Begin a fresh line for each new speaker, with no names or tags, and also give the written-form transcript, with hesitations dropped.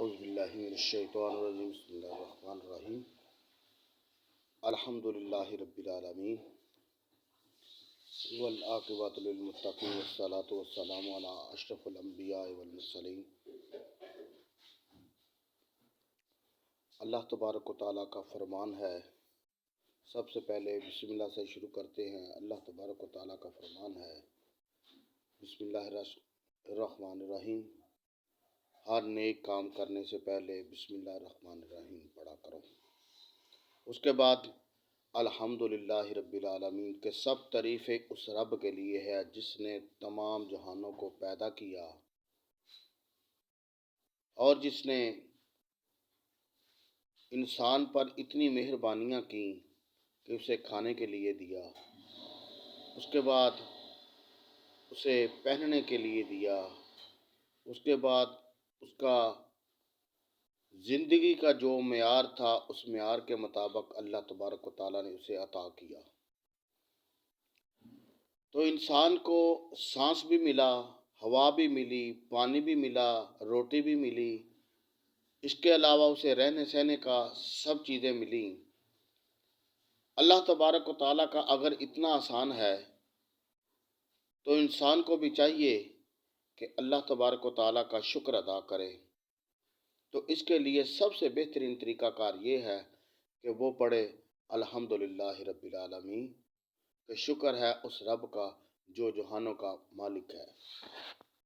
اعوذ باللہ من الشیطان الرجیم بسم اللہ الرحمن الرحیم الحمدللہ رب العالمین والعاقبۃ للمتقین والصلاۃ والسلام علی اشرف الانبیاء والمرسلین۔ اللہ تبارک و تعالیٰ کا فرمان ہے، سب سے پہلے بسم اللہ سے شروع کرتے ہیں۔ اللہ تبارک و تعالیٰ کا فرمان ہے، بسم اللہ الرحمن الرحیم، ہر نیک کام کرنے سے پہلے بسم اللہ الرحمن الرحیم پڑھا کرو۔ اس کے بعد الحمدللہ رب العالمین کہ سب تعریفیں اس رب کے لیے ہے جس نے تمام جہانوں کو پیدا کیا اور جس نے انسان پر اتنی مہربانیاں کی کہ اسے کھانے کے لیے دیا، اس کے بعد اسے پہننے کے لیے دیا، اس کے بعد اس کا زندگی کا جو معیار تھا اس معیار کے مطابق اللہ تبارک و تعالیٰ نے اسے عطا کیا۔ تو انسان کو سانس بھی ملا، ہوا بھی ملی، پانی بھی ملا، روٹی بھی ملی، اس کے علاوہ اسے رہنے سہنے کا سب چیزیں ملیں۔ اللہ تبارک و تعالیٰ کا اگر اتنا آسان ہے تو انسان کو بھی چاہیے کہ اللہ تبارک و تعالیٰ کا شکر ادا کرے۔ تو اس کے لیے سب سے بہترین طریقہ کار یہ ہے کہ وہ پڑھے الحمدللہ رب العالمین، کہ شکر ہے اس رب کا جو جہانوں کا مالک ہے۔